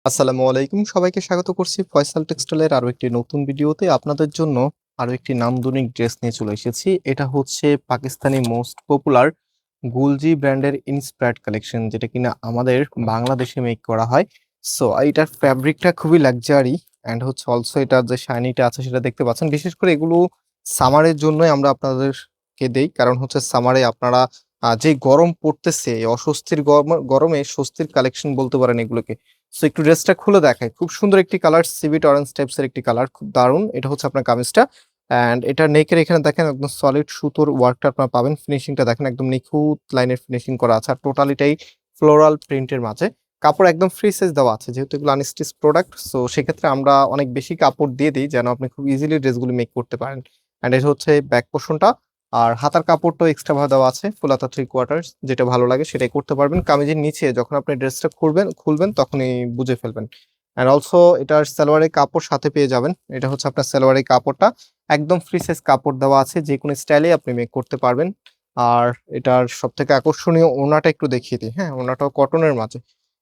আসসালামু আলাইকুম। সবাইকে স্বাগত করছি ফয়সাল টেক্সটাইলের আরো একটি নতুন ভিডিওতে। আপনাদের জন্য আরো একটি নান্দনিক ড্রেস নিয়ে চলে এসেছি। এটা হচ্ছে পাকিস্তানি মোস্ট পপুলার গুলজি ব্র্যান্ডের ইন্সপায়ার্ড কালেকশন, যেটা কিনা আমাদের বাংলাদেশে মেক করা হয়। সো এটার ফ্যাব্রিকটা খুবই লাক্সারি অ্যান্ড হচ্ছে অলসো এটার যে শাইনিটা আছে সেটা দেখতে পাচ্ছেন। বিশেষ করে এগুলো সামারের জন্যই আমরা আপনাদেরকে দেই, কারণ হচ্ছে সামারে আপনারা যে গরম পড়তেছে, এই অস্বস্তির গরমে স্বস্তির কালেকশন বলতে পারেন এগুলোকে। সো একটু ড্রেসটা খুলে দেখায়, খুব সুন্দর একটি কালার, সিভিট অরেঞ্জ টাইপস এর একটি কালার, খুব দারুণ। এটা হচ্ছে আপনার কামিজটা অ্যান্ড এটা নেকের এখানে দেখেন একদম সলিড সুতোর ওয়ার্কটা আপনারা পাবেন। ফিনিশিংটা দেখেন একদম নিখুঁত লাইনের ফিনিশিং করা আছে, আর টোটালিটাই ফ্লোরাল প্রিন্টের মাঝে। কাপড় একদম ফ্রি সাইজ দেওয়া আছে, যেহেতু এগুলো আনস্টিচ প্রোডাক্ট, সো সেক্ষেত্রে আমরা অনেক বেশি কাপড় দিয়ে দিই যেন আপনি খুব ইজিলি ড্রেসগুলি মেক করতে পারেন। অ্যান্ড এটা হচ্ছে ব্যাক পোর্শনটা, আর হাতার কাপড়টাও এক্সট্রা ভাবে দেওয়া আছে, ফুল হাতা 3/4, যেটা ভালো লাগে সেটাই করতে পারবেন। কামিজের নিচে যখন আপনি ড্রেসটা খুলবেন তখনই বুঝে ফেলবেন। এন্ড অলসো এটার সালোয়ারের কাপড় সাথে পেয়ে যাবেন। এটা হচ্ছে আপনার সালোয়ারের কাপড়টা, একদম ফ্রি সাইজ কাপড় দেওয়া আছে, যে কোনো স্টাইলে আপনি মেক করতে পারবেন। আর এটার সব থেকে আকর্ষণীয় ওড়নাটা একটু দেখিয়ে দিই। হ্যাঁ, ওড়নাটাও কটনের মাঝে।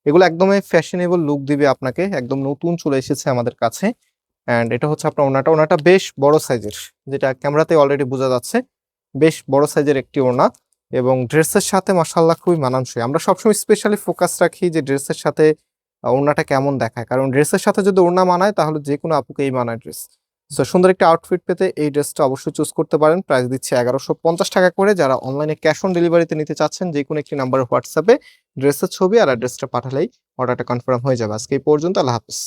এগুলো একদমই ফ্যাশনেবল লুক দিবে আপনাকে, একদম নতুন চলে এসেছে আমাদের কাছে। এন্ড এটা হচ্ছে আপনার ওড়নাটা বেশ বড় সাইজের, যেটা ক্যামেরাতে অলরেডি বোঝা যাচ্ছে। বেশ বড় সাইজের একটি ওড়না এবং ড্রেসের সাথে মাশাআল্লাহ খুবই মানানসই। আমরা সবসময় স্পেশালি ফোকাস রাখি যে ড্রেসের সাথে ওড়নাটা কেমন দেখায়, কারণ ড্রেসের সাথে যদি ওড়না মানায় তাহলে যে কোনো আপুকেই মানায় ড্রেস। সো সুন্দর একটা আউটফিট পেতে এই ড্রেসটা অবশ্যই চুজ করতে পারেন। প্রাইস দিচ্ছে 1150 টাকা করে। যারা অনলাইনে ক্যাশ অন ডেলিভারিতে নিতে চাচ্ছেন, যে কোনো একটি নাম্বারে হোয়াটসঅ্যাপে ড্রেসের ছবি আর অ্যাড্রেসটা পাঠালেই অর্ডারটা কনফার্ম হয়ে যাবে। আজকে এই পর্যন্ত, আল্লাহ হাফেজ।